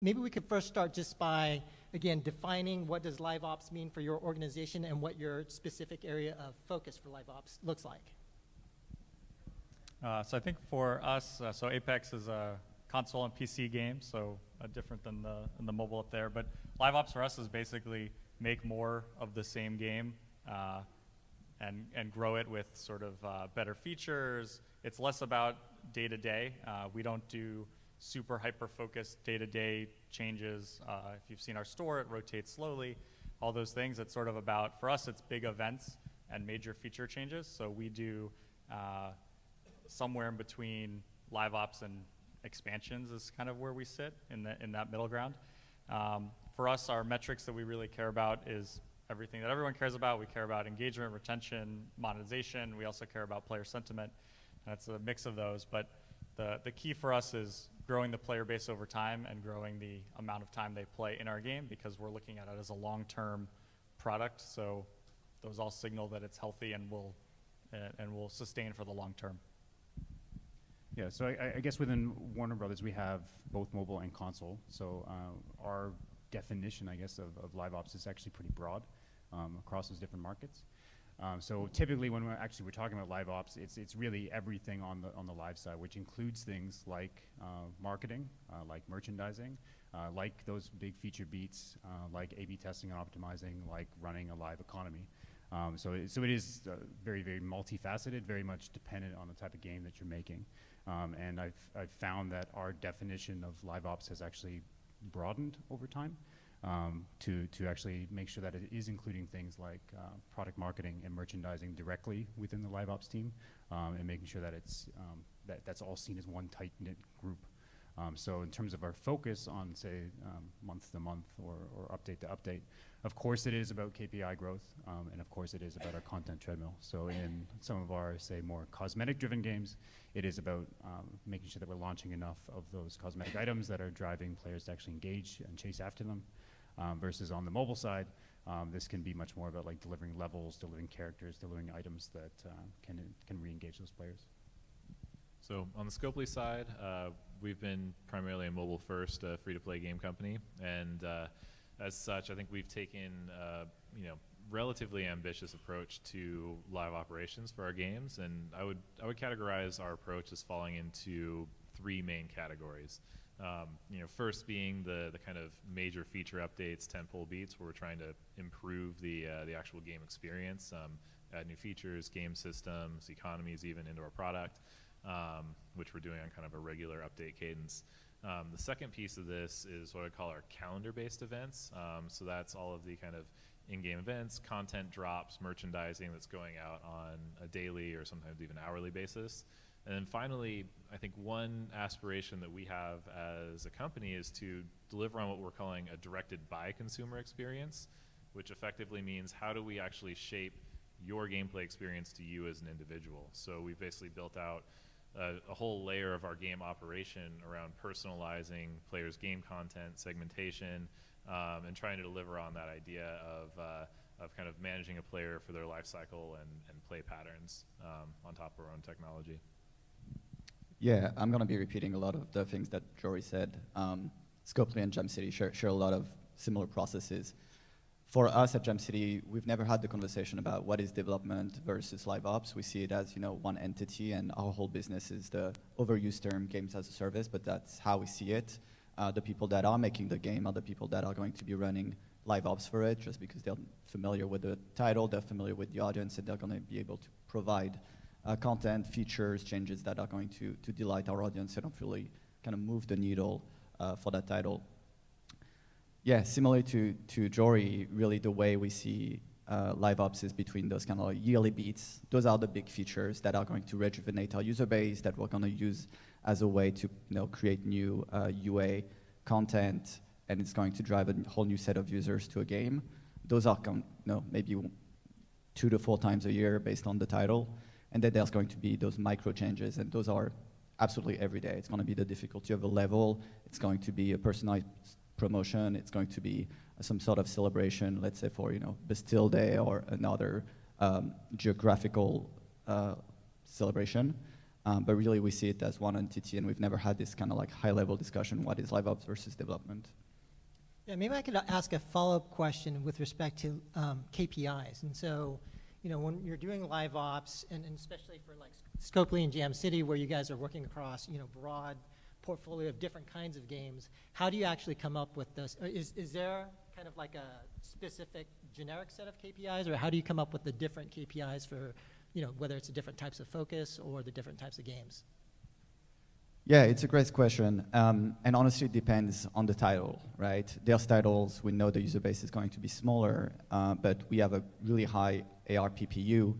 maybe we could first start just by, again, defining what does live ops mean for your organization and what your specific area of focus for live ops looks like. So I think for us, so Apex is a console and PC game, so different than the mobile up there. But live ops for us is basically make more of the same game and grow it with sort of better features. It's less about day-to-day. We don't do super hyper-focused day-to-day changes. If you've seen our store, it rotates slowly. All those things, it's sort of about, for us, it's big events and major feature changes. So we do somewhere in between live ops and expansions is kind of where we sit in that middle ground. For us, our metrics that we really care about is everything that everyone cares about. We care about engagement, retention, monetization. We also care about player sentiment. And it's a mix of those. But the key for us is growing the player base over time and growing the amount of time they play in our game, because we're looking at it as a long-term product. So those all signal that it's healthy and will sustain for the long term. Yeah, so I guess within Warner Brothers we have both mobile and console. So our definition, I guess, of live ops is actually pretty broad across those different markets. So typically when we're talking about live ops, it's really everything on the live side, which includes things like marketing, like merchandising, like those big feature beats, like A/B testing and optimizing, like running a live economy. So it is very, very multifaceted, very much dependent on the type of game that you're making. And I've found that our definition of live ops has actually broadened over time to actually make sure that it is including things like product marketing and merchandising directly within the live ops team, and making sure that it's that's all seen as one tight-knit group. So in terms of our focus on, say, month to month or update to update, of course it is about KPI growth, and of course it is about our content treadmill. So in some of our, say, more cosmetic-driven games, it is about making sure that we're launching enough of those cosmetic items that are driving players to actually engage and chase after them. Versus on the mobile side, this can be much more about like delivering levels, delivering characters, delivering items that can re-engage those players. So on the Scopely side, we've been primarily a mobile-first free-to-play game company, and as such, I think we've taken relatively ambitious approach to live operations for our games, and I would categorize our approach as falling into three main categories. First being the kind of major feature updates, tentpole beats, where we're trying to improve the actual game experience, add new features, game systems, economies even into our product, which we're doing on kind of a regular update cadence. The second piece of this is what I call our calendar-based events. So that's all of the kind of in-game events, content drops, merchandising that's going out on a daily or sometimes even hourly basis. And then finally, I think one aspiration that we have as a company is to deliver on what we're calling a directed by consumer experience, which effectively means how do we actually shape your gameplay experience to you as an individual. So we've basically built out a whole layer of our game operation around personalizing players' game content, segmentation, and trying to deliver on that idea of kind of managing a player for their life cycle and play patterns on top of our own technology. Yeah, I'm going to be repeating a lot of the things that Jori said. Scopely and Gem City share a lot of similar processes. For us at Gem City, we've never had the conversation about what is development versus live ops. We see it as one entity, and our whole business is the overused term games as a service, but that's how we see it. The people that are making the game are the people that are going to be running live ops for it, just because they're familiar with the title, they're familiar with the audience, and they're going to be able to provide content, features, changes that are going to delight our audience and hopefully kind of move the needle for that title. Yeah, similarly to Jori, really the way we see live ops is between those kind of like yearly beats. Those are the big features that are going to rejuvenate our user base, that we're going to use as a way to create new UA content, and it's going to drive a whole new set of users to a game. Those are maybe 2 to 4 times a year based on the title. And then there's going to be those micro changes, and those are absolutely every day. It's going to be the difficulty of a level. It's going to be a personalized promotion. It's going to be some sort of celebration, let's say for Bastille Day or another geographical celebration. But really, we see it as one entity, and we've never had this kind of like high-level discussion, what is live ops versus development. Yeah, maybe I could ask a follow-up question with respect to KPIs. And so, you know, when you're doing live ops, and especially for like Scopely and Jam City, where you guys are working across, you know, broad portfolio of different kinds of games, how do you actually come up with this? Is there kind of like a specific generic set of KPIs, or how do you come up with the different KPIs for, you know, whether it's the different types of focus or the different types of games? Yeah, it's a great question. And honestly, it depends on the title, right? There's titles, we know the user base is going to be smaller, but we have a really high ARPPU.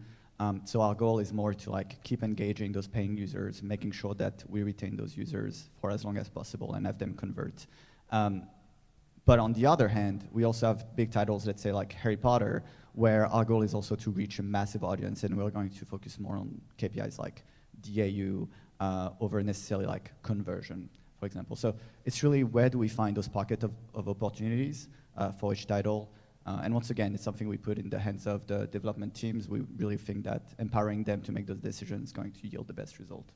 So our goal is more to like keep engaging those paying users, making sure that we retain those users for as long as possible and have them convert. But on the other hand, we also have big titles, let's say like Harry Potter, where our goal is also to reach a massive audience, and we're going to focus more on KPIs like DAU over necessarily like conversion, for example. So it's really where do we find those pockets of opportunities for each title. And once again, it's something we put in the hands of the development teams. We really think that empowering them to make those decisions is going to yield the best result.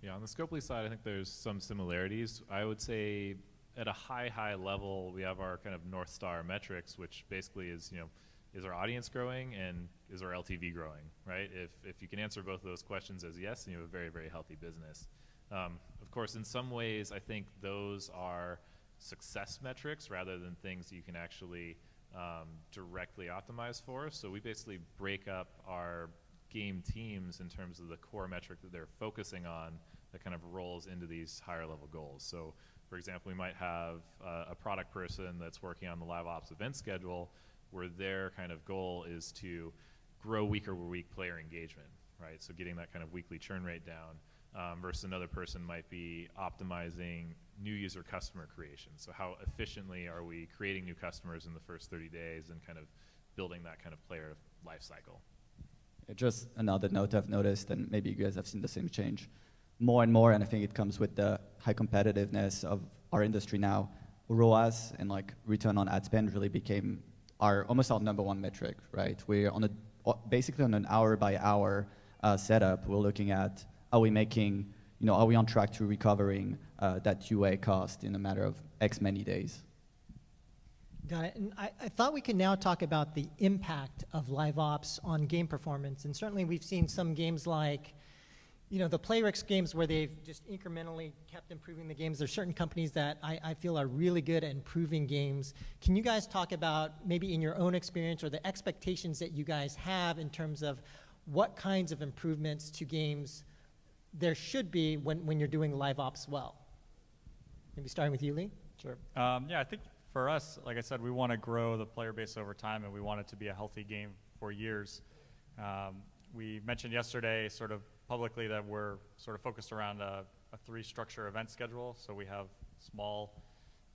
Yeah, on the Scopely side, I think there's some similarities. I would say at a high level, we have our kind of North Star metrics, which basically is, you know, is our audience growing and is our LTV growing, right? If you can answer both of those questions as yes, then you have a very healthy business. Of course, in some ways, I think those are success metrics rather than things you can actually directly optimize for. So we basically break up our game teams in terms of the core metric that they're focusing on that kind of rolls into these higher level goals. So for example, we might have a product person that's working on the live ops event schedule where their kind of goal is to grow week-over-week player engagement, right? So getting that kind of weekly churn rate down versus another person might be optimizing new user customer creation. So how efficiently are we creating new customers in the first 30 days and kind of building that kind of player life cycle? Just another note I've noticed, and maybe you guys have seen the same change more and more, and I think it comes with the high competitiveness of our industry now. ROAS and like return on ad spend really became almost our number one metric, right? We're on basically on an hour by hour setup. We're looking at, are we making, you know, are we on track to recovering that UA cost in a matter of X many days? Got it. And I thought we could now talk about the impact of live ops on game performance. And certainly we've seen some games like, you know, the Playrix games where they've just incrementally kept improving the games. There's certain companies that I feel are really good at improving games. Can you guys talk about maybe in your own experience or the expectations that you guys have in terms of what kinds of improvements to games there should be when you're doing live ops well? Maybe starting with you, Lee? Sure. Yeah, I think for us, like I said, we want to grow the player base over time, and we want it to be a healthy game for years. We mentioned yesterday sort of publicly that we're sort of focused around a three-structure event schedule. So we have small,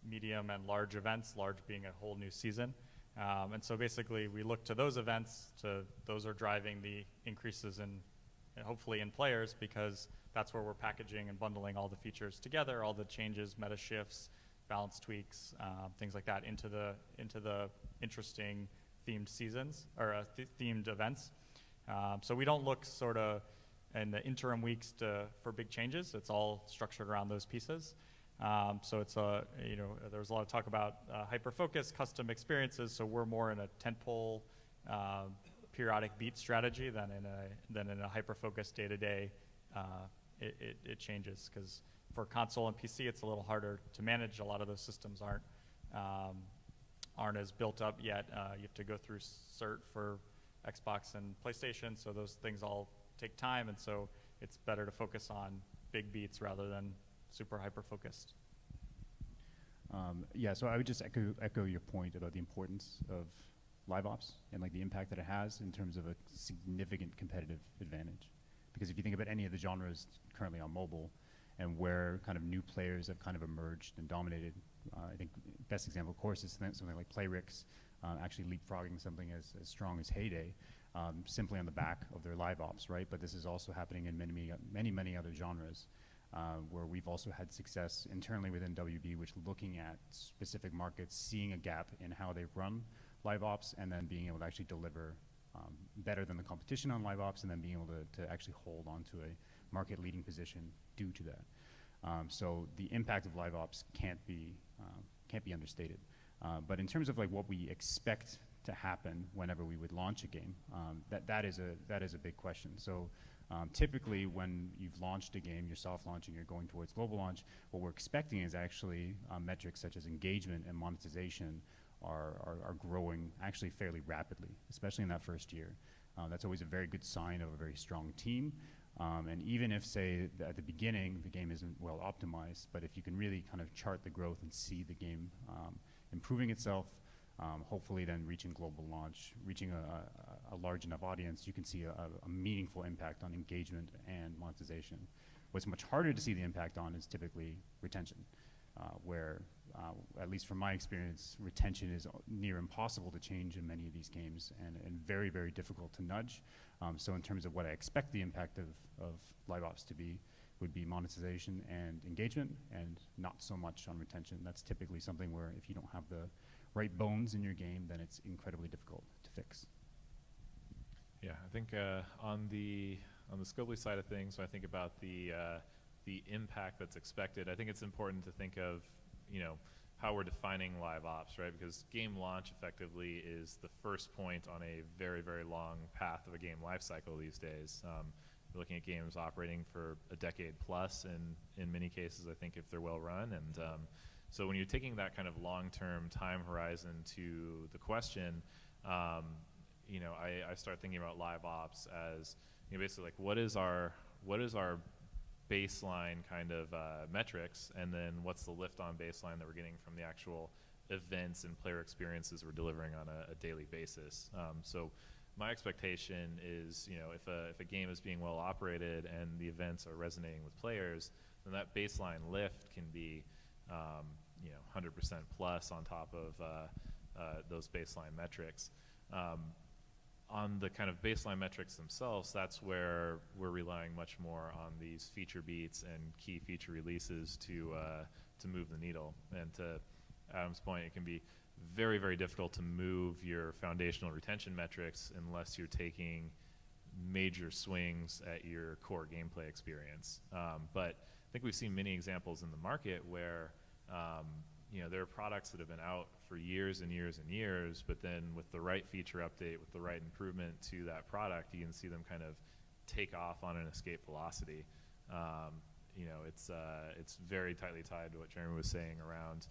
medium, and large events, large being a whole new season. And so basically we look to those events, those are driving the increases in, hopefully in players, because that's where we're packaging and bundling all the features together, all the changes, meta shifts, balance tweaks, things like that into the interesting themed seasons, or themed events. So we don't look sort of in the interim weeks for big changes. It's all structured around those pieces. So it's you know, there's a lot of talk about hyper-focus, custom experiences. So we're more in a tentpole, periodic beat strategy than in a hyper-focused day-to-day. It changes because for console and PC, it's a little harder to manage. A lot of those systems aren't as built up yet. You have to go through cert for Xbox and PlayStation, so those things all take time, and so it's better to focus on big beats rather than super hyper-focused. Yeah, so I would just echo your point about the importance of live ops and like the impact that it has in terms of a significant competitive advantage. Because if you think about any of the genres currently on mobile and where kind of new players have kind of emerged and dominated, I think best example, of course, is something like Playrix actually leapfrogging something as strong as Heyday, simply on the back of their live ops, right? But this is also happening in many other genres, where we've also had success internally within WB, which looking at specific markets, seeing a gap in how they've run live ops, and then being able to actually deliver better than the competition on live ops, and then being able to actually hold on to a market-leading position due to that. So the impact of live ops can't be understated. But in terms of like what we expect to happen whenever we would launch a game, that is a big question. So typically when you've launched a game, you're soft launching, you're going towards global launch, what we're expecting is actually metrics such as engagement and monetization are growing actually fairly rapidly, especially in that first year. That's always a very good sign of a very strong team. And even if, say, at the beginning, the game isn't well optimized, but if you can really kind of chart the growth and see the game improving itself, hopefully then reaching global launch, reaching a large enough audience, you can see a meaningful impact on engagement and monetization. What's much harder to see the impact on is typically retention, where, at least from my experience, retention is near impossible to change in many of these games and very, very difficult to nudge. So in terms of what I expect the impact of live ops to be, would be monetization and engagement, and not so much on retention. That's typically something where if you don't have the right bones in your game, then it's incredibly difficult to fix. Yeah, I think on the Scopely side of things, when I think about the impact that's expected, I think it's important to think of, how we're defining live ops, right? Because game launch effectively is the first point on a very, very long path of a game life cycle these days. We're looking at games operating for a decade plus, and in many cases, I think if they're well run. And so when you're taking that kind of long-term time horizon to the question, I start thinking about live ops as basically like what is our baseline kind of metrics, and then what's the lift on baseline that we're getting from the actual events and player experiences we're delivering on a daily basis. So my expectation is, if a game is being well operated and the events are resonating with players, then that baseline lift can be 100% plus on top of those baseline metrics. On the kind of baseline metrics themselves, that's where we're relying much more on these feature beats and key feature releases to move the needle. And to Adam's point, it can be very, very difficult to move your foundational retention metrics unless you're taking major swings at your core gameplay experience. But I think we've seen many examples in the market where there are products that have been out for years and years and years, but then with the right feature update, with the right improvement to that product, you can see them kind of take off on an escape velocity. It's very tightly tied to what Jeremy was saying around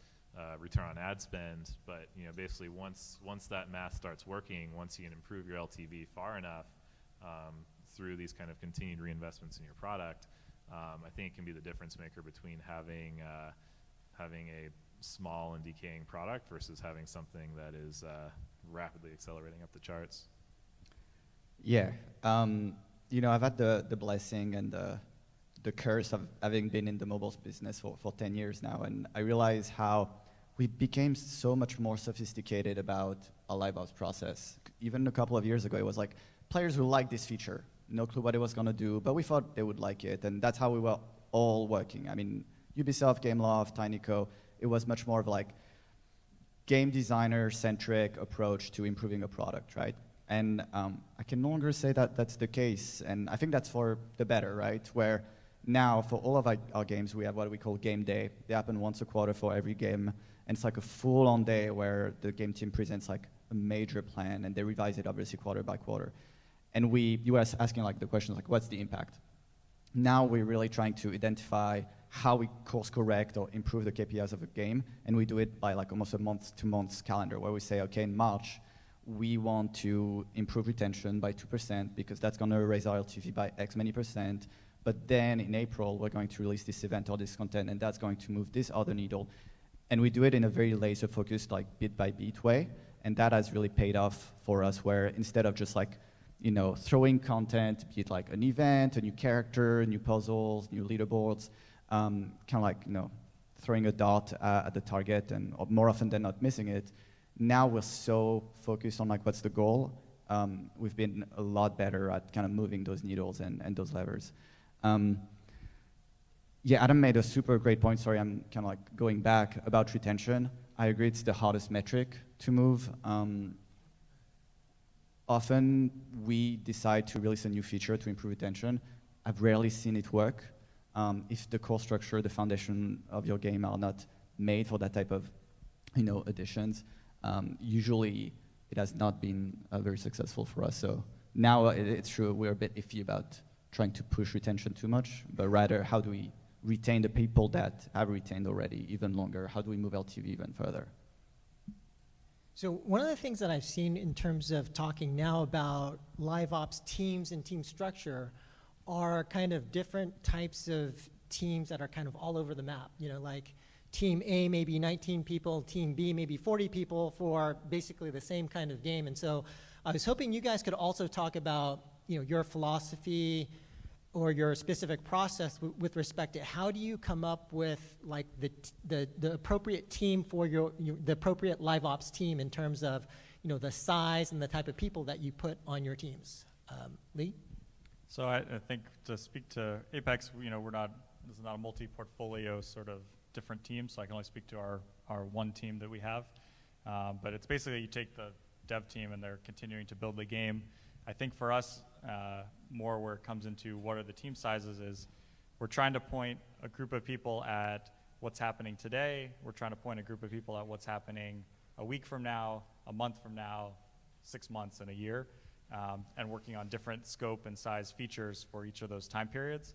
return on ad spend, but basically once that math starts working, once you can improve your LTV far enough through these kind of continued reinvestments in your product, I think it can be the difference maker between having a small and decaying product versus having something that is rapidly accelerating up the charts. Yeah, I've had the blessing and the curse of having been in the mobiles business for 10 years now, and I realize how we became so much more sophisticated about a live ops process. Even a couple of years ago, it was like, players will like this feature, no clue what it was going to do, but we thought they would like it, and that's how we were all working. I mean, Ubisoft, Gameloft, TinyCo, it was much more of like game designer-centric approach to improving a product, right? And I can no longer say that that's the case, and I think that's for the better, right? Where now, for all of our games, we have what we call game day. They happen once a quarter for every game, and it's like a full-on day where the game team presents like a major plan, and they revise it obviously quarter by quarter. And you were asking like the questions like, what's the impact? Now we're really trying to identify how we course correct or improve the KPIs of a game, and we do it by like almost a month-to-month calendar, where we say, okay, in March, we want to improve retention by 2% because that's going to raise our LTV by X many percent. But then in April, we're going to release this event or this content, and that's going to move this other needle. And we do it in a very laser-focused, like bit-by-bit way, and that has really paid off for us, where instead of just like, throwing content, be it like an event, a new character, new puzzles, new leaderboards, kind of like, throwing a dart at the target and more often than not missing it. Now we're so focused on like, what's the goal? We've been a lot better at kind of moving those needles and those levers. Yeah, Adam made a super great point. Sorry, I'm kind of like going back about retention. I agree it's the hardest metric to move. Often we decide to release a new feature to improve retention, I've rarely seen it work. If the core structure, the foundation of your game are not made for that type of, additions, usually it has not been very successful for us. So now it's true, we're a bit iffy about trying to push retention too much, but rather how do we retain the people that have retained already even longer? How do we move LTV even further? So one of the things that I've seen in terms of talking now about live ops teams and team structure are kind of different types of teams that are kind of all over the map. Like team A maybe 19 people, team B maybe 40 people for basically the same kind of game. And so I was hoping you guys could also talk about your philosophy or your specific process with respect to how do you come up with like the appropriate team for the appropriate live ops team in terms of the size and the type of people that you put on your teams. Lee? So I think to speak to Apex, this is not a multi-portfolio sort of different team, so I can only speak to our one team that we have. But it's basically you take the dev team and they're continuing to build the game. I think for us, more where it comes into what are the team sizes is we're trying to point a group of people at what's happening today. We're trying to point a group of people at what's happening a week from now, a month from now, 6 months, and a year, and working on different scope and size features for each of those time periods.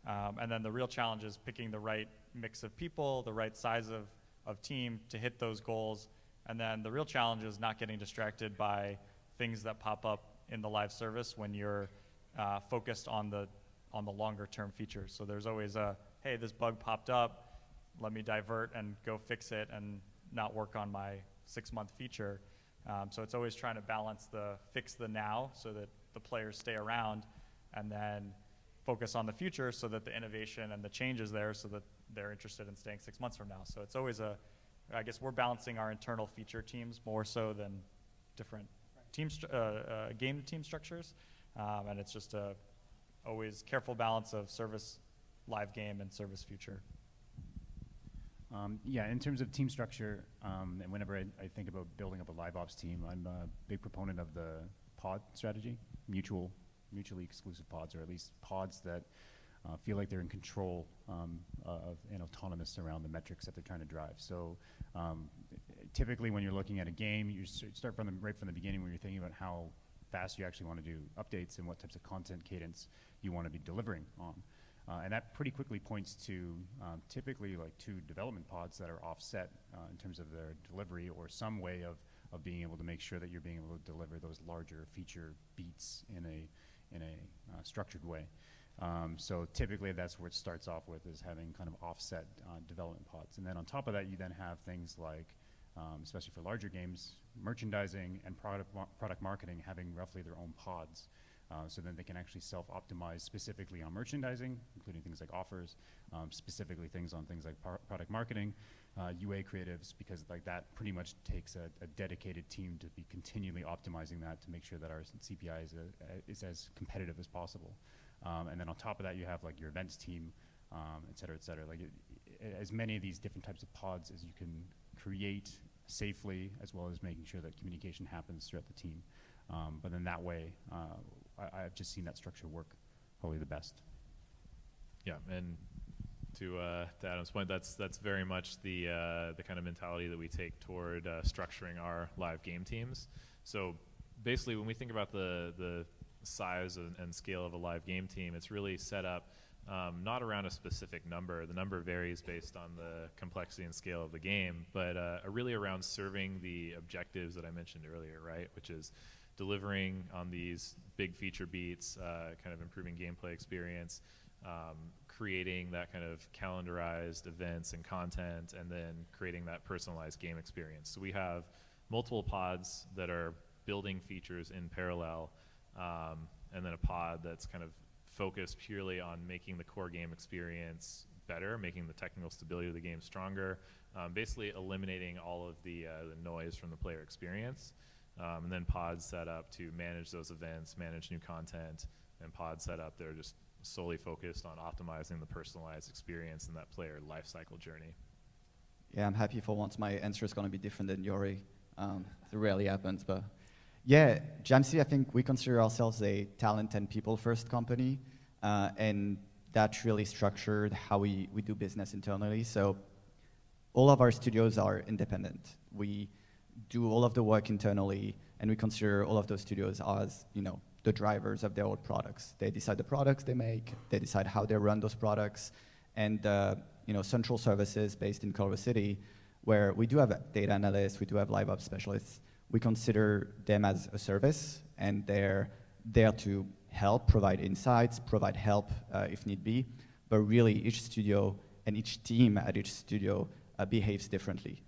And then the real challenge is picking the right mix of people, the right size of team to hit those goals. And then the real challenge is not getting distracted by things that pop up in the live service when you're focused on the longer term features. So there's always hey, this bug popped up, let me divert and go fix it and not work on my 6-month feature. So it's always trying to balance fix the now so that the players stay around, and then focus on the future so that the innovation and the change is there so that they're interested in staying 6 months from now. So it's always I guess we're balancing our internal feature teams more so than different game team structures. And it's just always careful balance of service live game and service future. In terms of team structure, and whenever I think about building up a live ops team, I'm a big proponent of the pod strategy, mutually exclusive pods, or at least pods that feel like they're in control of and autonomous around the metrics that they're trying to drive. So typically when you're looking at a game, you start right from the beginning when you're thinking about how fast you actually want to do updates and what types of content cadence you want to be delivering on. And that pretty quickly points to typically like 2 development pods that are offset in terms of their delivery, or some way of being able to make sure that you're being able to deliver those larger feature beats in a structured way. So typically that's where it starts off with, is having kind of offset development pods. And then on top of that, you then have things like, especially for larger games, merchandising and product marketing having roughly their own pods. So then they can actually self-optimize specifically on merchandising, including things like offers, specifically things like product marketing, UA creatives, because like that pretty much takes a dedicated team to be continually optimizing that to make sure that our CPI is as competitive as possible. And then on top of that, you have like your events team, et cetera, et cetera. Like as many of these different types of pods as you can create safely, as well as making sure that communication happens throughout the team. But then that way, I've just seen that structure work probably the best. Yeah, and to Adam's point, that's very much the kind of mentality that we take toward structuring our live game teams. So basically, when we think about the size and scale of a live game team, it's really set up not around a specific number. The number varies based on the complexity and scale of the game, but really around serving the objectives that I mentioned earlier, right? Which is delivering on these big feature beats, kind of improving gameplay experience, creating that kind of calendarized events and content, and then creating that personalized game experience. So we have multiple pods that are building features in parallel, and then a pod that's kind of focused purely on making the core game experience better, making the technical stability of the game stronger, basically eliminating all of the noise from the player experience. And then pods set up to manage those events, manage new content, and pods set up that are just solely focused on optimizing the personalized experience and that player lifecycle journey. Yeah, I'm happy for once my answer is going to be different than Jori. It rarely happens, but yeah, Jamsi, I think we consider ourselves a talent and people first company. and that really structured how we do business internally. So all of our studios are independent. We do all of the work internally, and we consider all of those studios as, the drivers of their own products. They decide the products they make, they decide how they run those products, and central services based in Culver City, where we do have data analysts, we do have live ops specialists. We consider them as a service, and they're there to help, provide insights, provide help if need be. But really, each studio and each team at each studio behaves differently.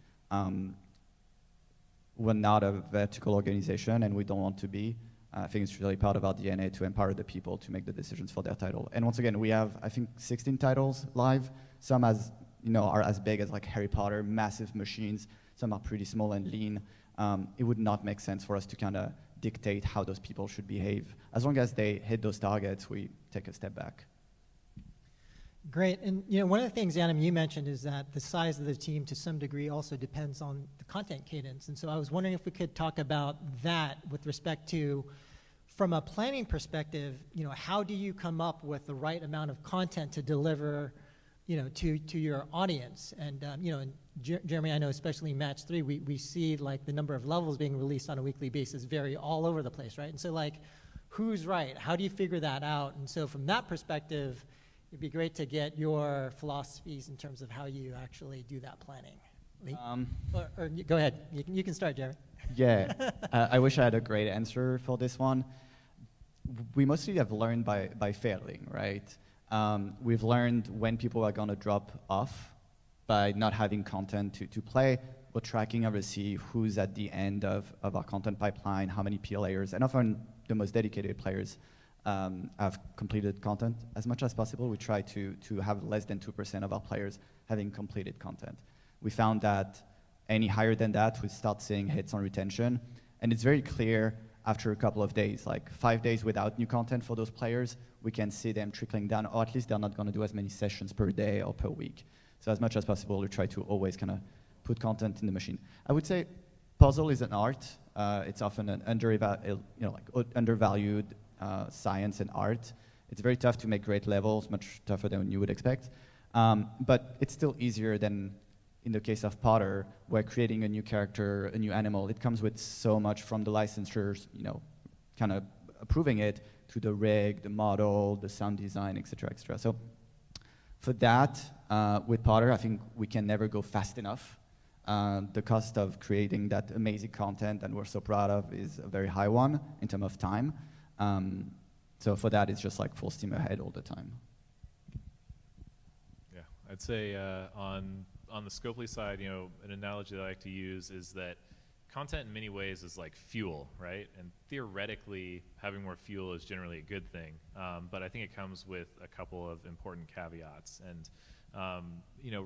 We're not a vertical organization, and we don't want to be. I think it's really part of our DNA to empower the people to make the decisions for their title. And once again, we have, I think, 16 titles live. Some are as big as like Harry Potter, massive machines. Some are pretty small and lean. It would not make sense for us to kind of dictate how those people should behave. As long as they hit those targets, we take a step back. Great. And one of the things, Adam, you mentioned is that the size of the team to some degree also depends on the content cadence. And so I was wondering if we could talk about that with respect to, from a planning perspective, how do you come up with the right amount of content to deliver, to your audience? And, and Jeremy, I know especially in Match 3, we see like the number of levels being released on a weekly basis vary all over the place, right? And so like, who's right? How do you figure that out? And so from that perspective, it'd be great to get your philosophies in terms of how you actually do that planning. Lee? Or go ahead. You can start, Jeremy. Yeah, I wish I had a great answer for this one. We mostly have learned by failing, right? We've learned when people are going to drop off by not having content to play. We're tracking, obviously, who's at the end of our content pipeline, how many players, and often the most dedicated players have completed content as much as possible. We try to have less than 2% of our players having completed content. We found that any higher than that, we start seeing hits on retention. And it's very clear after a couple of days, like 5 days without new content for those players, we can see them trickling down, or at least they're not going to do as many sessions per day or per week. So as much as possible, we try to always kind of put content in the machine. I would say puzzle is an art. It's often an undervalued science and art. It's very tough to make great levels, much tougher than you would expect. But it's still easier than in the case of Potter, where creating a new character, a new animal, it comes with so much from the licensors, kind of approving it, to the rig, the model, the sound design, et cetera, et cetera. So for that, with Potter, I think we can never go fast enough. The cost of creating that amazing content that we're so proud of is a very high one in terms of time. So for that, it's just like full steam ahead all the time. Yeah, I'd say on the Scopely side, an analogy that I like to use is that content in many ways is like fuel, right? And theoretically, having more fuel is generally a good thing. But I think it comes with a couple of important caveats. And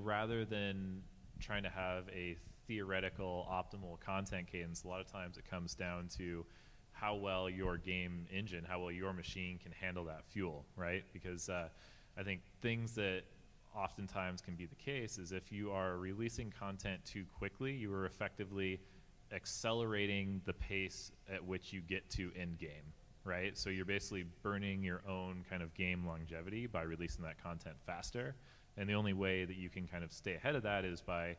rather than trying to have a theoretical optimal content cadence, a lot of times it comes down to how well your game engine, how well your machine can handle that fuel, right? Because I think things that oftentimes can be the case is if you are releasing content too quickly, you are effectively accelerating the pace at which you get to end game, right? So you're basically burning your own kind of game longevity by releasing that content faster. And the only way that you can kind of stay ahead of that is by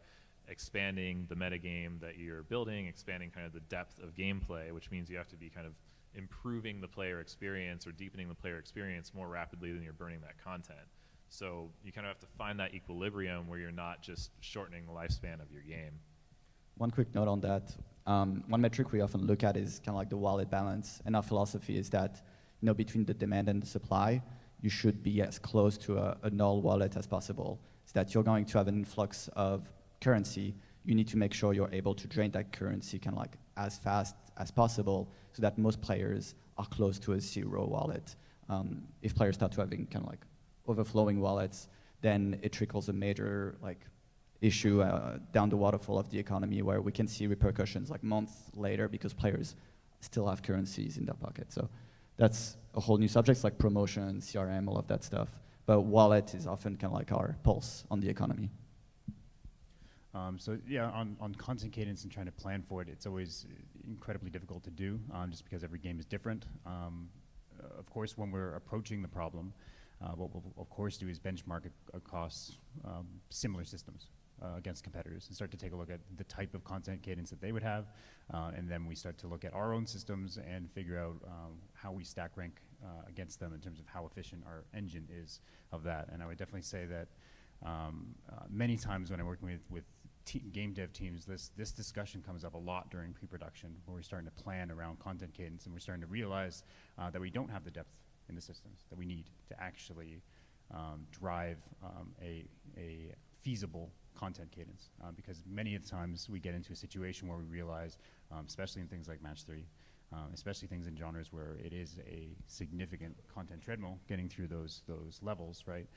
expanding the metagame that you're building, expanding kind of the depth of gameplay, which means you have to be kind of improving the player experience or deepening the player experience more rapidly than you're burning that content. So you kind of have to find that equilibrium where you're not just shortening the lifespan of your game. One quick note on that. One metric we often look at is kind of like the wallet balance. And our philosophy is that, between the demand and the supply, you should be as close to a null wallet as possible. So that you're going to have an influx of currency. You need to make sure you're able to drain that currency kind of like as fast as possible so that most players are close to a zero wallet. If players start to having kind of like overflowing wallets, then it trickles a major issue down the waterfall of the economy where we can see repercussions like months later because players still have currencies in their pocket. So that's a whole new subject, like promotion, CRM, all of that stuff. But wallet is often kind of like our pulse on the economy. So yeah, on content cadence and trying to plan for it, it's always incredibly difficult to do just because every game is different. of course, when we're approaching the problem, what we'll of course do is benchmark across similar systems against competitors and start to take a look at the type of content cadence that they would have, and then we start to look at our own systems and figure out how we stack rank against them in terms of how efficient our engine is of that. And I would definitely say that many times when I'm working with game dev teams, this discussion comes up a lot during pre-production, where we're starting to plan around content cadence, and we're starting to realize that we don't have the depth in the systems that we need to actually drive a feasible content cadence. Because many of the times we get into a situation where we realize, especially in things like match 3, especially things in genres where it is a significant content treadmill getting through those levels, right?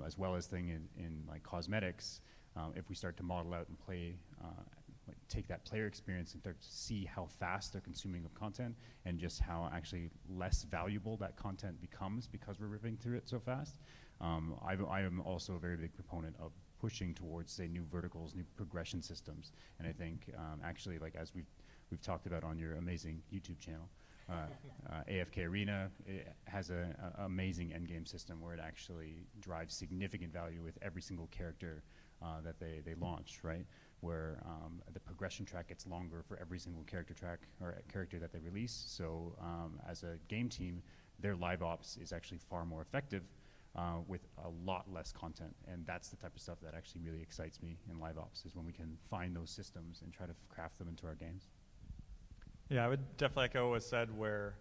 As well as in like cosmetics, if we start to model out and play, like take that player experience and start to see how fast they're consuming of content and just how actually less valuable that content becomes because we're ripping through it so fast. I am also a very big proponent of pushing towards, say, new verticals, new progression systems. And I think actually, like as we've talked about on your amazing YouTube channel, AFK Arena has an amazing endgame system where it actually drives significant value with every single character that they launch, right? Where the progression track gets longer for every single character track or character that they release. So as a game team, their live ops is actually far more effective with a lot less content. And that's the type of stuff that actually really excites me in live ops, is when we can find those systems and try to craft them into our games. Yeah, I would definitely echo what was said, where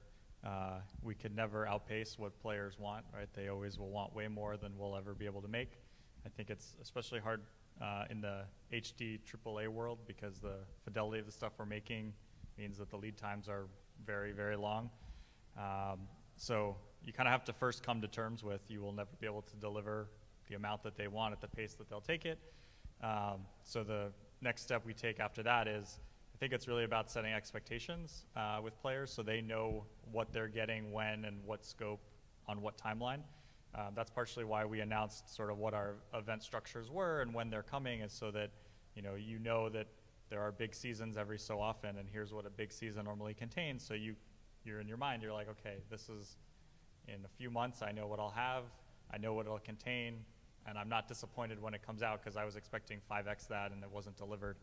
we could never outpace what players want, right? They always will want way more than we'll ever be able to make. I think it's especially hard in the HD AAA world, because the fidelity of the stuff we're making means that the lead times are very, very long. So you kind of have to first come to terms with, you will never be able to deliver the amount that they want at the pace that they'll take it. So the next step we take after that is, I think it's really about setting expectations with players so they know what they're getting when and what scope on what timeline. That's partially why we announced sort of what our event structures were and when they're coming, is so that you know that there are big seasons every so often, and here's what a big season normally contains. So you're in your mind, you're like, okay, this is in a few months, I know what I'll have, I know what it'll contain, and I'm not disappointed when it comes out, because I was expecting 5x that and it wasn't delivered.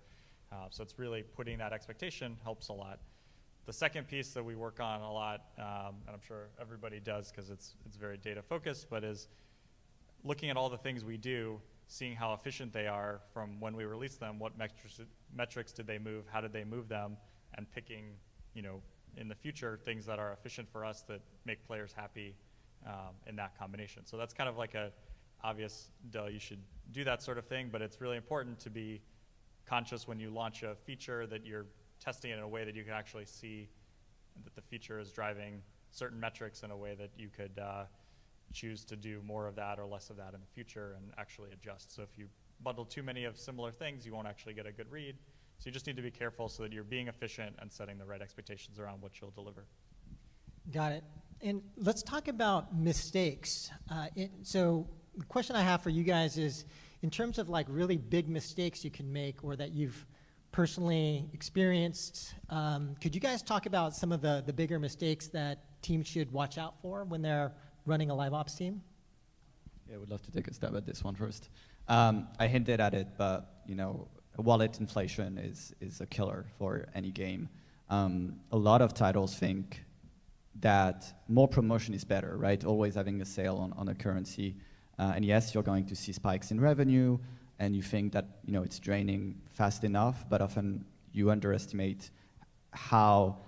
So it's really putting that expectation helps a lot. The second piece that we work on a lot, and I'm sure everybody does because it's very data focused, but is looking at all the things we do, seeing how efficient they are from when we release them, what metrics did they move, how did they move them, and picking, in the future, things that are efficient for us that make players happy in that combination. So that's kind of like a obvious, duh, you should do that sort of thing, but it's really important to be conscious when you launch a feature that you're testing it in a way that you can actually see that the feature is driving certain metrics in a way that you could choose to do more of that or less of that in the future and actually adjust. So if you bundle too many of similar things, you won't actually get a good read. So you just need to be careful so that you're being efficient and setting the right expectations around what you'll deliver. Got it. And let's talk about mistakes. So the question I have for you guys is, in terms of like really big mistakes you can make or that you've personally experienced, could you guys talk about some of the bigger mistakes that teams should watch out for when they're running a live ops team? Yeah, I would love to take a stab at this one first. I hinted at it, but wallet inflation is a killer for any game. A lot of titles think that more promotion is better, right? Always having a sale on a currency. And yes, you're going to see spikes in revenue, and you think that it's draining fast enough, but often you underestimate how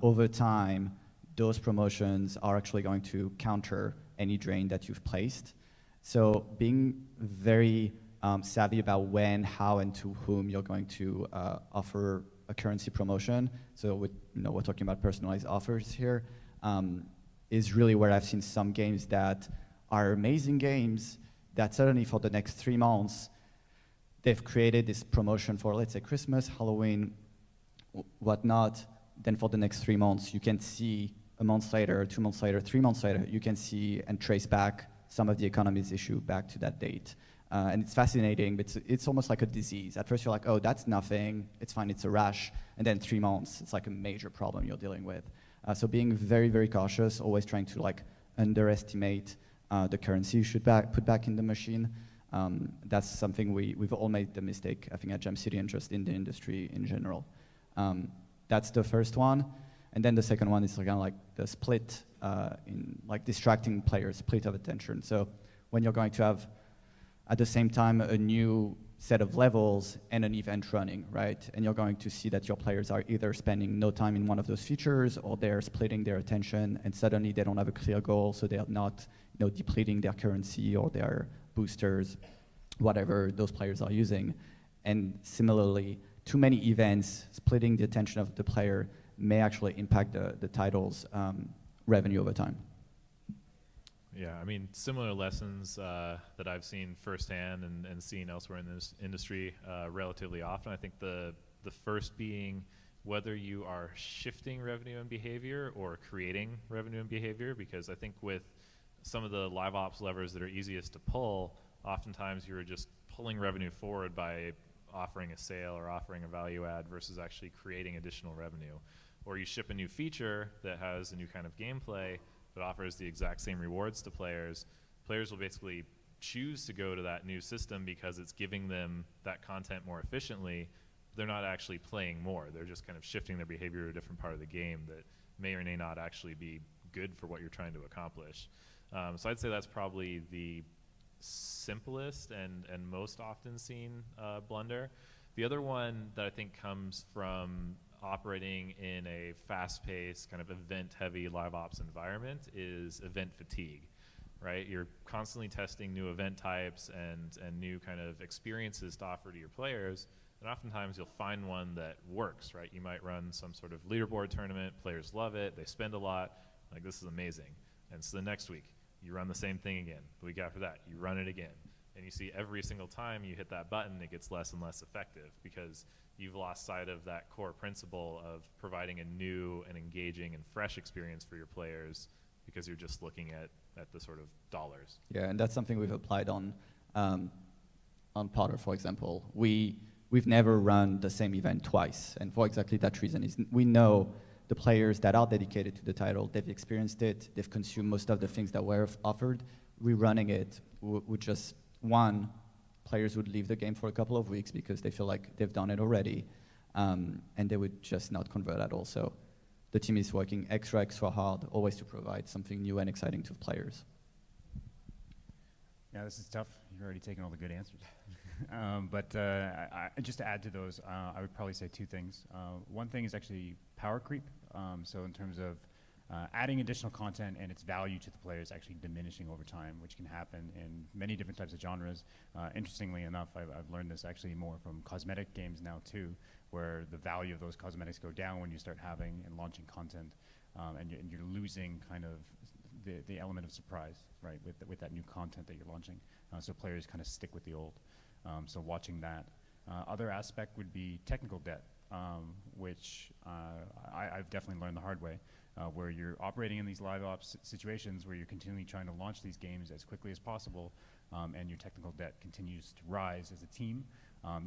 over time those promotions are actually going to counter any drain that you've placed. So being very savvy about when, how, and to whom you're going to offer a currency promotion. So we're talking about personalized offers here, is really where I've seen some games that are amazing games that suddenly for the next 3 months, they've created this promotion for, let's say, Christmas, Halloween, whatnot. Then for the next 3 months, you can see a month later, 2 months later, 3 months later, you can see and trace back some of the economy's issue back to that date. And it's fascinating, but it's almost like a disease. At first you're like, oh, that's nothing, it's fine, it's a rash. And then 3 months, it's like a major problem you're dealing with. So being very, very cautious, always trying to like underestimate the currency you should put back in the machine. That's something we've all made the mistake, I think, at Gem City and just in the industry in general. That's the first one. And then the second one is kind of like the split in like distracting players, split of attention. So when you're going to have at the same time a new set of levels and an event running, right? And you're going to see that your players are either spending no time in one of those features or they're splitting their attention and suddenly they don't have a clear goal, so they're not depleting their currency or their boosters, whatever those players are using. And similarly, too many events splitting the attention of the player may actually impact the title's revenue over time. Yeah, I mean, similar lessons that I've seen firsthand and seen elsewhere in this industry relatively often. I think the first being whether you are shifting revenue and behavior or creating revenue and behavior, because I think with some of the live ops levers that are easiest to pull, oftentimes you're just pulling revenue forward by offering a sale or offering a value add versus actually creating additional revenue. Or you ship a new feature that has a new kind of gameplay that offers the exact same rewards to players. Players will basically choose to go to that new system because it's giving them that content more efficiently. They're not actually playing more. They're just kind of shifting their behavior to a different part of the game that may or may not actually be good for what you're trying to accomplish. So I'd say that's probably the simplest and most often seen blunder. The other one that I think comes from operating in a fast-paced, kind of event-heavy live ops environment is event fatigue, right? You're constantly testing new event types and new kind of experiences to offer to your players, and oftentimes you'll find one that works, right? You might run some sort of leaderboard tournament, players love it, they spend a lot, like this is amazing. And so the next week, you run the same thing again. The week after that, you run it again. And you see every single time you hit that button, it gets less and less effective because you've lost sight of that core principle of providing a new and engaging and fresh experience for your players because you're just looking at the sort of dollars. Yeah, and that's something we've applied on Potter, for example. We've never run the same event twice, and for exactly that reason is we know the players that are dedicated to the title, they've experienced it, they've consumed most of the things that were offered. Rerunning it would just, one, players would leave the game for a couple of weeks because they feel like they've done it already, and they would just not convert at all. So the team is working extra hard, always to provide something new and exciting to players. Yeah, this is tough. You're already taking all the good answers. But just to add to those, I would probably say two things. One thing is actually power creep. So in terms of adding additional content and its value to the players actually diminishing over time, which can happen in many different types of genres. Interestingly enough, I've learned this actually more from cosmetic games now too, where the value of those cosmetics go down when you start having and launching content, and you're losing kind of the element of surprise, right, with that new content that you're launching. So players kind of stick with the old. So watching that. Other aspect would be technical debt, which I've definitely learned the hard way, where you're operating in these live ops situations where you're continually trying to launch these games as quickly as possible, and your technical debt continues to rise as a team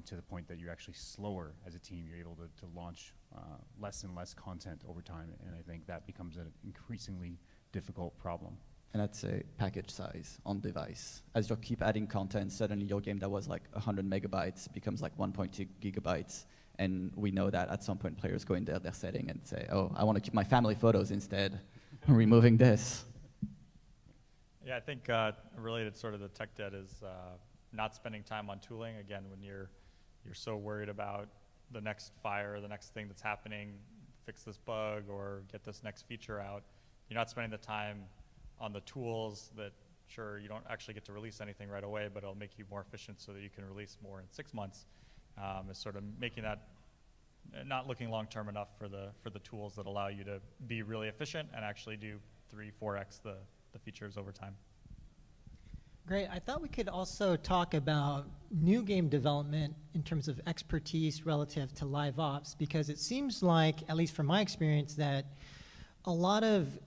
to the point that you're actually slower as a team. You're able to launch less and less content over time, and I think that becomes an increasingly difficult problem. And that's a package size on device. As you keep adding content, suddenly your game that was like 100 megabytes becomes like 1.2 gigabytes. And we know that at some point players go in their setting and say, oh, I want to keep my family photos instead, removing this. Yeah, I think related sort of the tech debt is not spending time on tooling. Again, when you're so worried about the next fire, the next thing that's happening, fix this bug or get this next feature out, you're not spending the time on the tools that, sure, you don't actually get to release anything right away, but it'll make you more efficient so that you can release more in 6 months. Is sort of making that not looking long-term enough for the tools that allow you to be really efficient and actually do 3-4x the features over time. Great. I thought we could also talk about new game development in terms of expertise relative to live ops, because it seems like, at least from my experience, that a lot of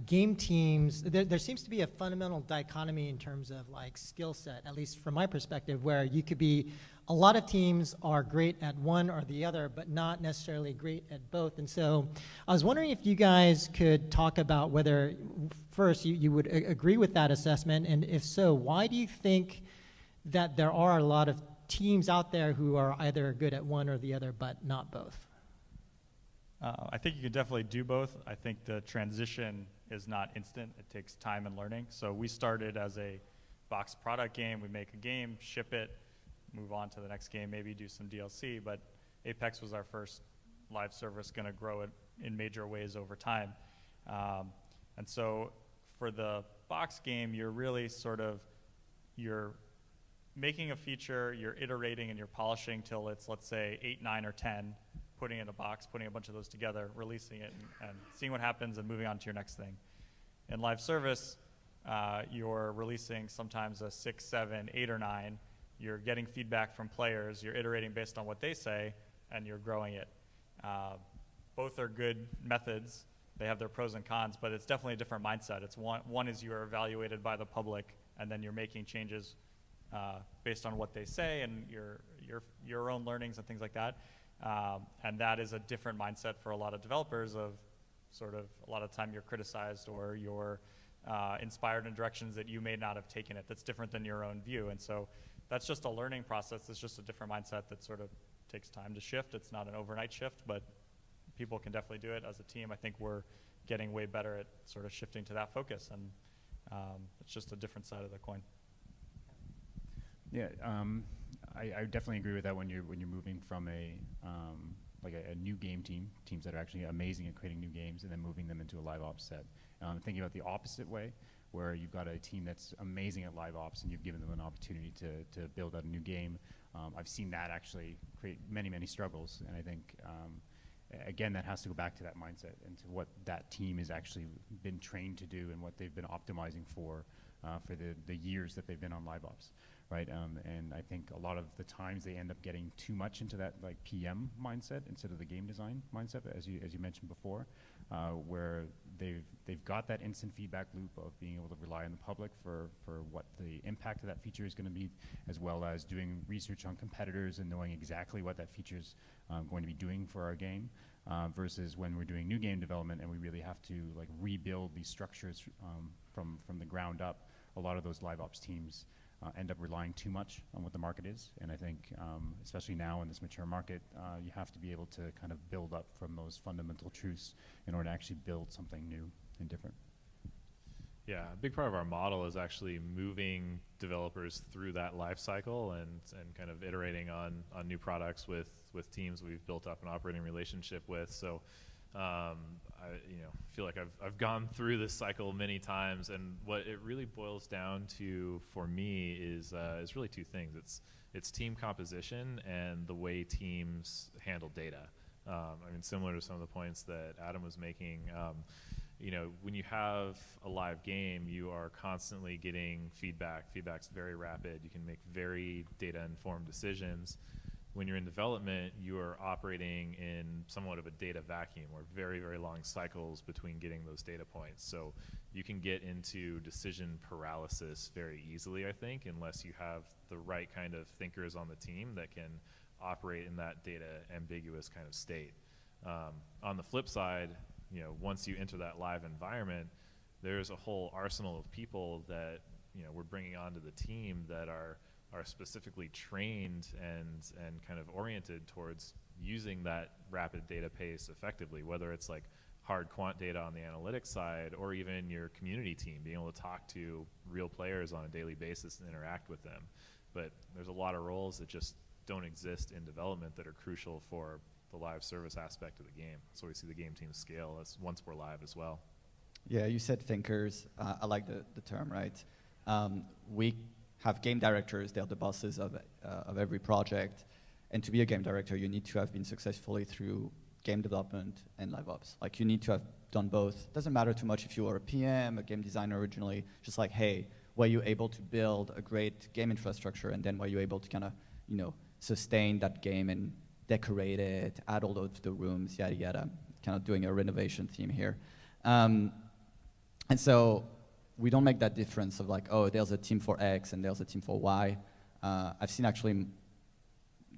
game teams, there seems to be a fundamental dichotomy in terms of like skill set, at least from my perspective, where you could be a lot of teams are great at one or the other, but not necessarily great at both. And so I was wondering if you guys could talk about whether, first, you would agree with that assessment, and if so, why do you think that there are a lot of teams out there who are either good at one or the other, but not both? I think you can definitely do both. I think the transition is not instant. It takes time and learning. So we started as a box product game. We make a game, ship it, move on to the next game, maybe do some DLC. But Apex was our first live service, going to grow it in major ways over time. And so for the box game, you're really you're making a feature, you're iterating and you're polishing till it's, let's say, 8, 9, or 10, putting it in a box, putting a bunch of those together, releasing it, and seeing what happens and moving on to your next thing. In live service, you're releasing sometimes a 6, 7, 8, or 9. You're getting feedback from players. You're iterating based on what they say, and you're growing it. Both are good methods. They have their pros and cons, but it's definitely a different mindset. It's one is you're evaluated by the public, and then you're making changes based on what they say and your own learnings and things like that. And that is a different mindset for a lot of developers of a lot of time you're criticized or you're inspired in directions that you may not have taken it. That's different than your own view. And so that's just a learning process. It's just a different mindset that sort of takes time to shift. It's not an overnight shift, but people can definitely do it as a team. I think we're getting way better at sort of shifting to that focus, and it's just a different side of the coin. Yeah, I definitely agree with that when you're moving from a new game teams that are actually amazing at creating new games, and then moving them into a live ops set. Thinking about the opposite way, where you've got a team that's amazing at live ops and you've given them an opportunity to build out a new game. I've seen that actually create many struggles, and I think again that has to go back to that mindset and to what that team has actually been trained to do and what they've been optimizing for the years that they've been on live ops. Right, and I think a lot of the times they end up getting too much into that like PM mindset instead of the game design mindset, as you mentioned before, where they've got that instant feedback loop of being able to rely on the public for what the impact of that feature is going to be, as well as doing research on competitors and knowing exactly what that feature is going to be doing for our game, versus when we're doing new game development and we really have to like rebuild these structures from the ground up. A lot of those live ops teams end up relying too much on what the market is, and I think especially now in this mature market, you have to be able to kind of build up from those fundamental truths in order to actually build something new and different. Yeah, a big part of our model is actually moving developers through that life cycle and kind of iterating on new products with teams we've built up an operating relationship with. So I feel like I've gone through this cycle many times, and what it really boils down to for me is really two things. It's team composition and the way teams handle data. Similar to some of the points that Adam was making. When you have a live game, you are constantly getting feedback. Feedback's very rapid. You can make very data-informed decisions. When you're in development, you are operating in somewhat of a data vacuum, or very, very long cycles between getting those data points. So you can get into decision paralysis very easily, I think, unless you have the right kind of thinkers on the team that can operate in that data ambiguous kind of state. On the flip side, once you enter that live environment, there's a whole arsenal of people that we're bringing onto the team that are specifically trained and kind of oriented towards using that rapid data pace effectively, whether it's like hard quant data on the analytics side, or even your community team, being able to talk to real players on a daily basis and interact with them. But there's a lot of roles that just don't exist in development that are crucial for the live service aspect of the game. So we see the game team scale as once we're live as well. Yeah, you said thinkers. I like the term, right? We have game directors. They're the bosses of every project. And to be a game director, you need to have been successfully through game development and live ops. Like, you need to have done both. Doesn't matter too much if you were a PM, a game designer originally. Just like, hey, were you able to build a great game infrastructure, and then were you able to kind of, sustain that game and decorate it, add all of the rooms, yada yada. Kind of doing a renovation theme here. And so we don't make that difference of like, oh, there's a team for X and there's a team for Y. I've seen actually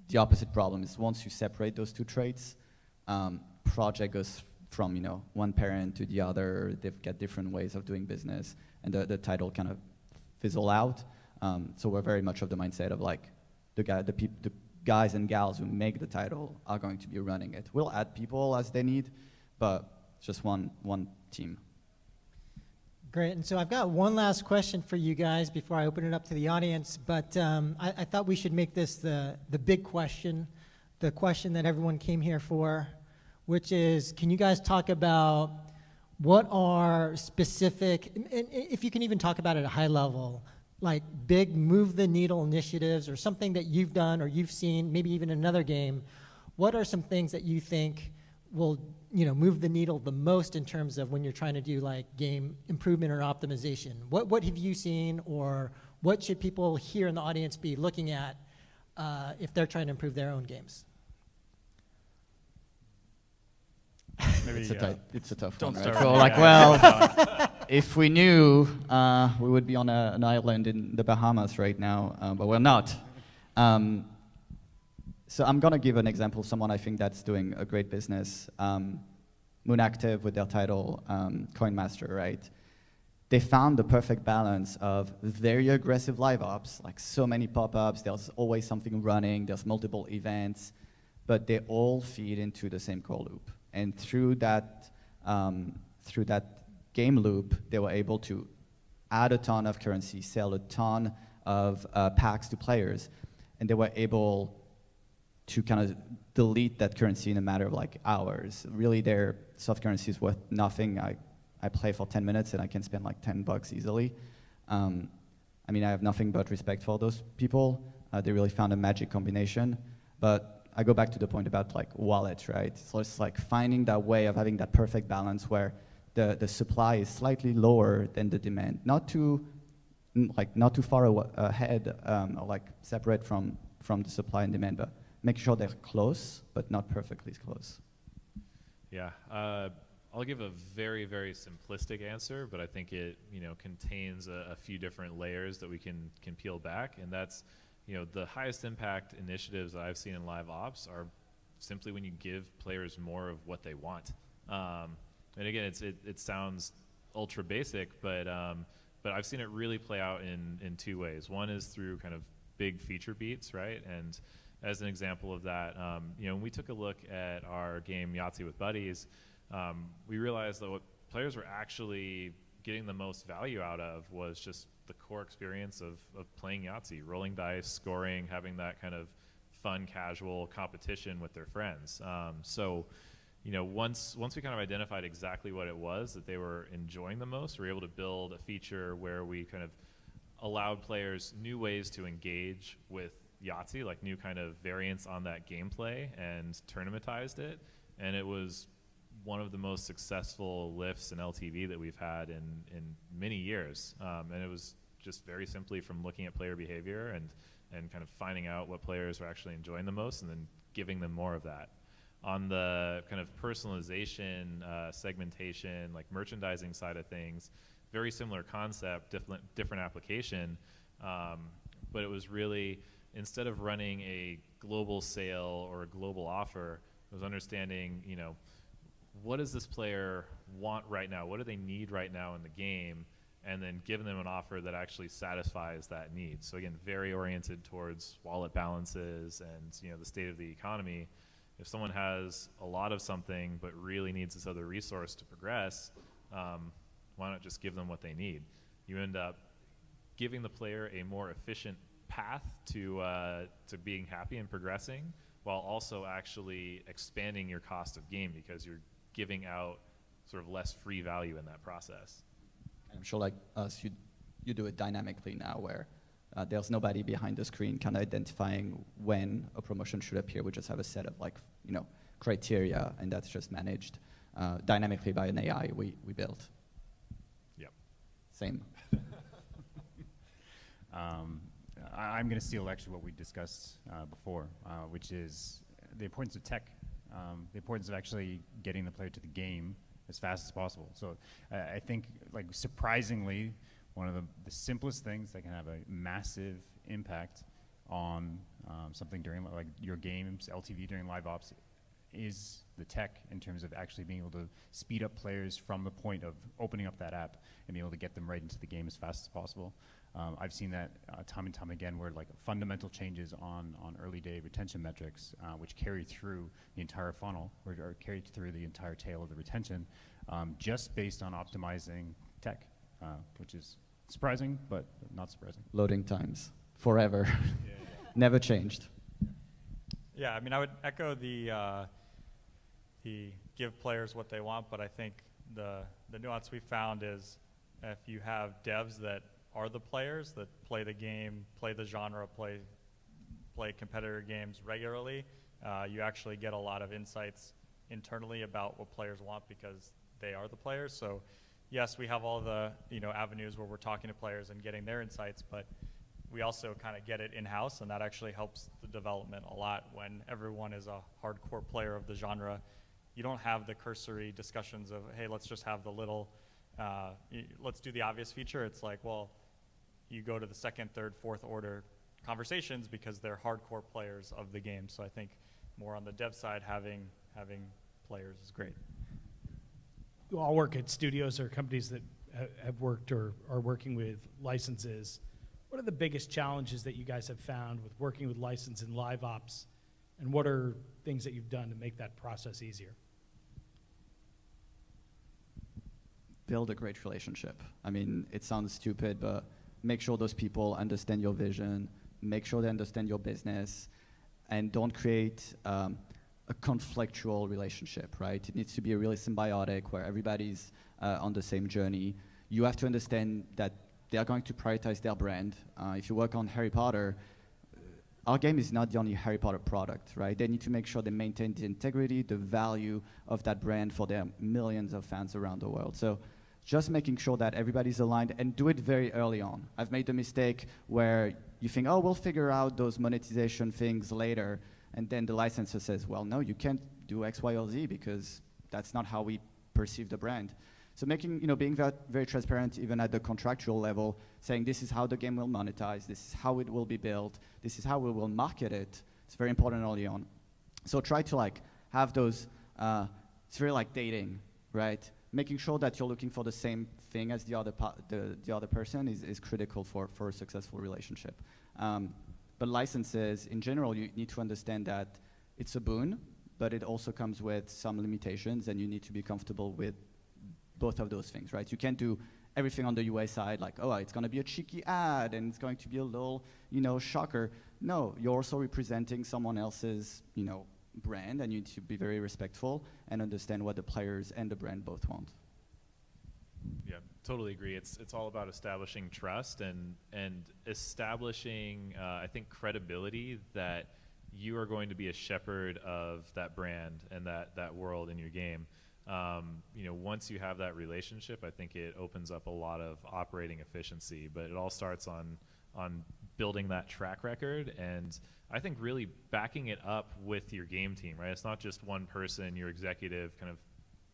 the opposite problem is once you separate those two traits, project goes from one parent to the other. They've got different ways of doing business, and the title kind of fizzle out. So we're very much of the mindset of like the guys and gals who make the title are going to be running it. We'll add people as they need, but just one team. Great, and so I've got one last question for you guys before I open it up to the audience, but I thought we should make this the big question, the question that everyone came here for, which is, can you guys talk about what are specific, and if you can even talk about it at a high level, like big move the needle initiatives or something that you've done or you've seen, maybe even another game, what are some things that you think will move the needle the most in terms of when you're trying to do like game improvement or optimization? What have you seen, or what should people here in the audience be looking at if they're trying to improve their own games? Maybe, it's a tough don't one, start right? So with like, that. well, if we knew, we would be on an island in the Bahamas right now, but we're not. So I'm gonna give an example of someone I think that's doing a great business. Moon Active with their title, Coin Master, right? They found the perfect balance of very aggressive live ops, like so many pop-ups, there's always something running, there's multiple events, but they all feed into the same core loop. And through that game loop, they were able to add a ton of currency, sell a ton of packs to players, and they were able to kind of delete that currency in a matter of like hours. Really, their soft currency is worth nothing. I play for 10 minutes and I can spend like $10 easily. I mean, I have nothing but respect for those people. They really found a magic combination. But I go back to the point about like wallets, right? So it's like finding that way of having that perfect balance where the supply is slightly lower than the demand, not too far ahead or like separate from the supply and demand, but make sure they're close, but not perfectly close. Yeah, I'll give a very, very simplistic answer, but I think it contains a few different layers that we can peel back, and that's the highest impact initiatives that I've seen in live ops are simply when you give players more of what they want. And again, it sounds ultra basic, but I've seen it really play out in two ways. One is through kind of big feature beats, right? And as an example of that, when we took a look at our game Yahtzee with Buddies, we realized that what players were actually getting the most value out of was just the core experience of playing Yahtzee, rolling dice, scoring, having that kind of fun, casual competition with their friends. So, once we kind of identified exactly what it was that they were enjoying the most, we were able to build a feature where we kind of allowed players new ways to engage with Yahtzee, like new kind of variants on that gameplay, and tournamentized it. And it was one of the most successful lifts in LTV that we've had in many years. And it was just very simply from looking at player behavior and kind of finding out what players are actually enjoying the most and then giving them more of that. On the kind of personalization, segmentation, like merchandising side of things, very similar concept, different application, but it was really, instead of running a global sale or a global offer, it was understanding, what does this player want right now? What do they need right now in the game? And then giving them an offer that actually satisfies that need. So again, very oriented towards wallet balances and the state of the economy. If someone has a lot of something but really needs this other resource to progress, why not just give them what they need? You end up giving the player a more efficient path to being happy and progressing, while also actually expanding your cost of game because you're giving out sort of less free value in that process. I'm sure like us, you do it dynamically now where there's nobody behind the screen kind of identifying when a promotion should appear. We just have a set of like, criteria, and that's just managed dynamically by an AI we built. Yep. Same. I'm going to steal actually what we discussed before, which is the importance of tech, the importance of actually getting the player to the game as fast as possible. So I think, like, surprisingly, one of the simplest things that can have a massive impact on something during like your games, LTV during live ops, is the tech in terms of actually being able to speed up players from the point of opening up that app and be able to get them right into the game as fast as possible. I've seen that time and time again where like fundamental changes on early day retention metrics, which carry through the entire funnel or carry through the entire tail of the retention, just based on optimizing tech, which is surprising, but not surprising. Loading times, forever. Never changed. Yeah, I mean, I would echo the give players what they want, but I think the nuance we found is if you have devs that are the players that play the game, play the genre, play competitor games regularly, you actually get a lot of insights internally about what players want because they are the players. So yes, we have all the avenues where we're talking to players and getting their insights, but we also kind of get it in-house, and that actually helps the development a lot. When everyone is a hardcore player of the genre, you don't have the cursory discussions of, hey, let's just have the little, let's do the obvious feature. It's like, well, you go to the second, third, fourth order conversations because they're hardcore players of the game. So I think more on the dev side, having players is great. You all work at studios or companies that have worked or are working with licenses. What are the biggest challenges that you guys have found with working with license and live ops, and what are things that you've done to make that process easier? Build a great relationship. I mean, it sounds stupid, but make sure those people understand your vision, make sure they understand your business, and don't create a conflictual relationship, right? It needs to be really symbiotic where everybody's on the same journey. You have to understand that they are going to prioritize their brand. If you work on Harry Potter, our game is not the only Harry Potter product, right? They need to make sure they maintain the integrity, the value of that brand for their millions of fans around the world. So just making sure that everybody's aligned and do it very early on. I've made the mistake where you think, oh, we'll figure out those monetization things later. And then the licensor says, well, no, you can't do X, Y, or Z because that's not how we perceive the brand. So being very transparent even at the contractual level, saying this is how the game will monetize, this is how it will be built, this is how we will market it. It's very important early on. So try to have those, it's very like dating, right? Making sure that you're looking for the same thing as the other person is critical for a successful relationship. But licenses, in general, you need to understand that it's a boon, but it also comes with some limitations, and you need to be comfortable with both of those things, right? You can't do everything on the UA side, like, oh, it's going to be a cheeky ad, and it's going to be a little, shocker. No, you're also representing someone else's, brand, and you need to be very respectful and understand what the players and the brand both want. Yeah, totally agree. It's all about establishing trust and establishing, I think, credibility that you are going to be a shepherd of that brand and that world in your game. Once you have that relationship, I think it opens up a lot of operating efficiency, but it all starts on building that track record, and I think really backing it up with your game team, right? It's not just one person, your executive kind of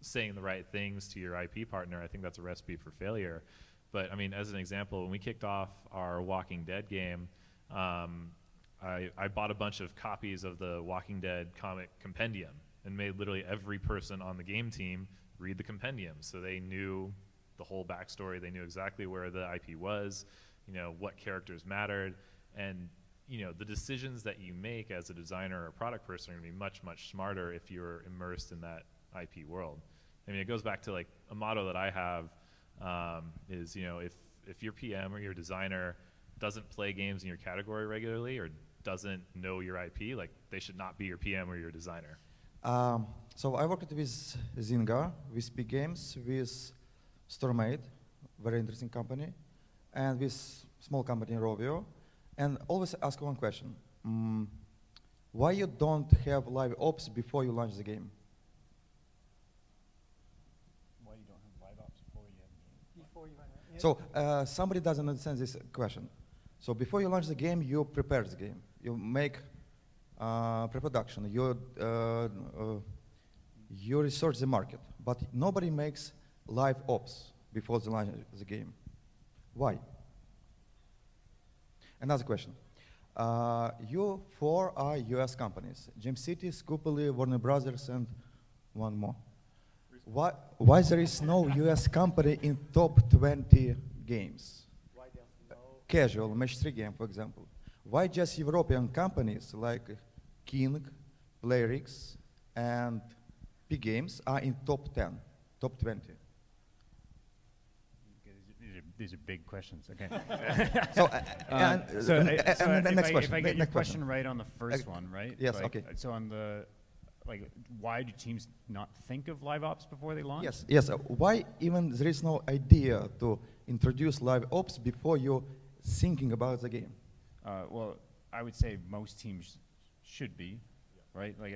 saying the right things to your IP partner. I think that's a recipe for failure. But I mean, as an example, when we kicked off our Walking Dead game, I bought a bunch of copies of the Walking Dead comic compendium and made literally every person on the game team read the compendium. So they knew the whole backstory. They knew exactly where the IP was, what characters mattered. And, the decisions that you make as a designer or product person are going to be much, much smarter if you're immersed in that IP world. I mean, it goes back to like a motto that I have is, if your PM or your designer doesn't play games in your category regularly or doesn't know your IP, like they should not be your PM or your designer. So I worked with Zynga, with Big Games, with StoreMate, very interesting company, and with small company Rovio, and always ask one question. Why you don't have live ops before you launch the game? Why you don't have live ops before you have the game? Before you run it. So somebody doesn't understand this question. So before you launch the game, you prepare the game. You make pre-production. You research the market. But nobody makes live ops before the launch of the game. Why? Another question. You four are US companies: Gem City, Scoopily, Warner Brothers, and one more. Why there is no US company in top 20 games? Casual, match 3 game, for example. Why just European companies like King, PlayRix, and P Games are in top 10, top 20? These are big questions. Okay. Next question. If I get your Next question right on the first one, right? Yes. Like, Okay. So on the, why do teams not think of live ops before they launch? Yes. Yes. Why even there is no idea to introduce live ops before you're thinking about the game? Well, I would say most teams should be, right? Like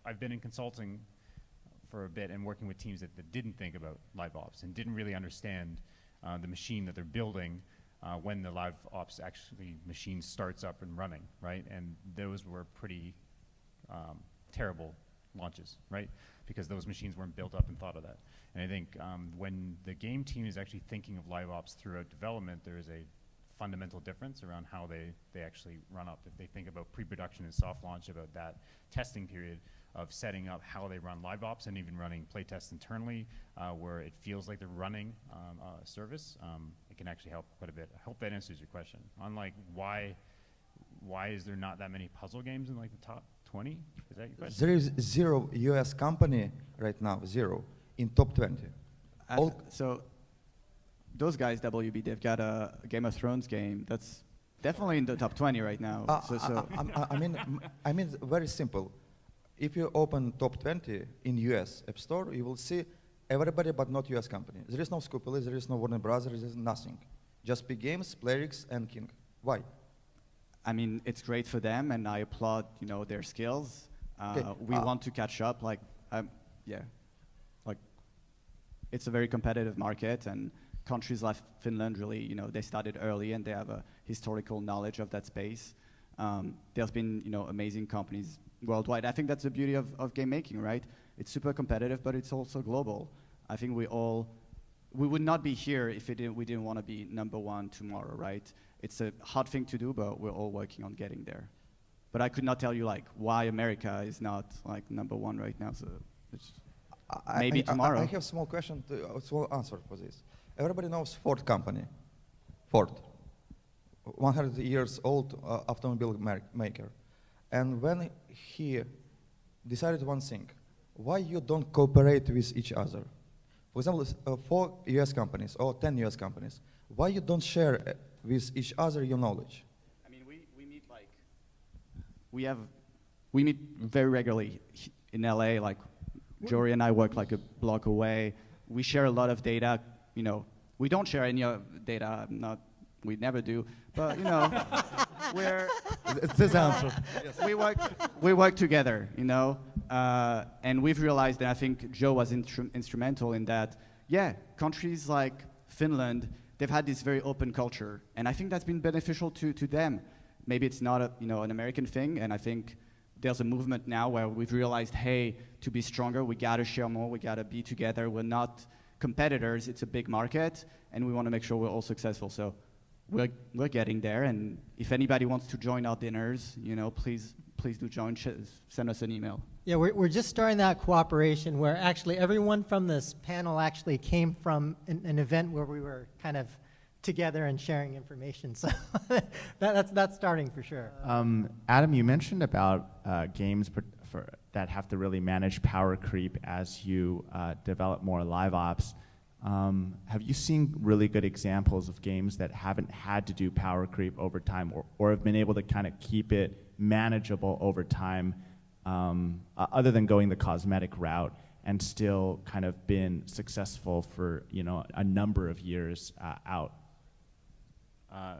I've been in consulting for a bit and working with teams that didn't think about live ops and didn't really understand the machine that they're building when the live ops machine starts up and running, right? And those were pretty terrible launches, right? Because those machines weren't built up and thought of that. And I think when the game team is actually thinking of live ops throughout development, there is a fundamental difference around how they actually run up. If they think about pre-production and soft launch, about that testing period of setting up how they run live ops and even running play tests internally where it feels like they're running a service, it can actually help quite a bit. I hope that answers your question. On like why is there not that many puzzle games in like the top 20? Is that your question? There is 0 US company right now, 0, in top 20. So those guys, WB, they've got a Game of Thrones game that's definitely in the top 20 right now. I mean, very simple. If you open top 20 in US App Store, you will see everybody but not US company. There is no Scoopily, there is no Warner Brothers, there is nothing. Just P Games, PlayRix, and King. Why? I mean, it's great for them, and I applaud, their skills. We want to catch up. It's a very competitive market, and countries like Finland really, they started early, and they have a historical knowledge of that space. There's been, amazing companies worldwide. I think that's the beauty of game making, right? It's super competitive, but it's also global. I think we would not be here if we didn't want to be number one tomorrow, right? It's a hard thing to do, but we're all working on getting there. But I could not tell you why America is not number one right now. So it's maybe tomorrow. I have a small question, a small answer for this. Everybody knows Ford company, Ford, 100 years old automobile maker. And when he decided one thing, why you don't cooperate with each other? For example, 4 US companies or 10 US companies, why you don't share with each other your knowledge? I mean, we meet very regularly in LA. Jori and I work a block away. We share a lot of data. We don't share any data. We never do. But It's this answer. we work together. And we've realized, and I think Joe was instrumental in that. Yeah, countries like Finland, they've had this very open culture, and I think that's been beneficial to them. Maybe it's not an American thing, and I think there's a movement now where we've realized, hey, to be stronger, we gotta share more, we gotta be together. We're not competitors, it's a big market, and we want to make sure we're all successful. So we're getting there, and if anybody wants to join our dinners, please do join, send us an email. Yeah, we're just starting that cooperation where actually everyone from this panel actually came from an event where we were kind of together and sharing information. So that's starting for sure. Adam, you mentioned about games that have to really manage power creep as you develop more live ops. Have you seen really good examples of games that haven't had to do power creep over time or have been able to kind of keep it manageable over time other than going the cosmetic route and still kind of been successful for a number of years out?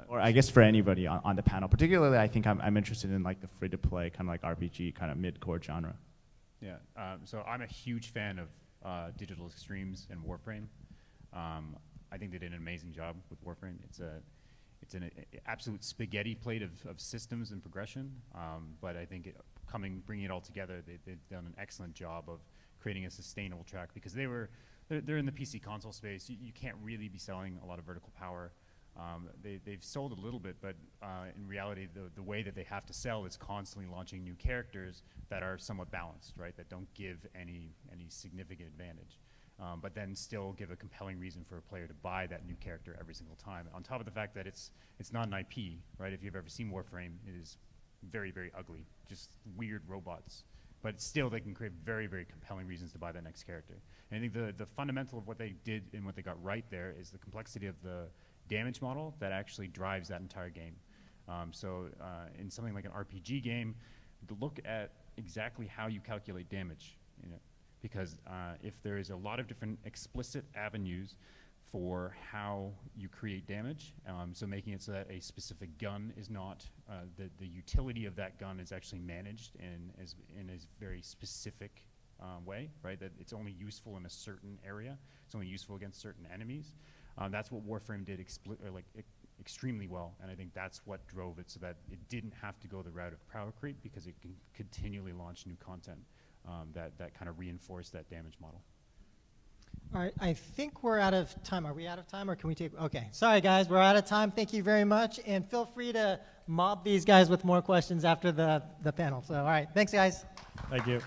Or I guess for anybody on the panel, particularly I think I'm interested in the free-to-play kind of RPG kind of mid-core genre. Yeah, so I'm a huge fan of Digital Extremes and Warframe. I think they did an amazing job with Warframe. It's an absolute spaghetti plate of systems and progression, but I think bringing it all together, they've done an excellent job of creating a sustainable track because they're in the PC console space. You can't really be selling a lot of vertical power They've sold a little bit, but in reality, the way that they have to sell is constantly launching new characters that are somewhat balanced, right? That don't give any significant advantage, but then still give a compelling reason for a player to buy that new character every single time. On top of the fact that it's not an IP, right? If you've ever seen Warframe, it is very, very ugly, just weird robots. But still, they can create very, very compelling reasons to buy that next character. And I think the fundamental of what they did and what they got right there is the complexity of the damage model that actually drives that entire game. In something like an RPG game, to look at exactly how you calculate damage, because if there is a lot of different explicit avenues for how you create damage, so making it so that a specific gun is not, the utility of that gun is actually managed in a very specific way, right? That it's only useful in a certain area, it's only useful against certain enemies. That's what Warframe did extremely well, and I think that's what drove it so that it didn't have to go the route of power creep, because it can continually launch new content that kind of reinforced that damage model. All right, I think we're out of time. Are we out of time, or can we take? Okay, sorry guys, we're out of time. Thank you very much, and feel free to mob these guys with more questions after the panel. So, all right, thanks guys. Thank you.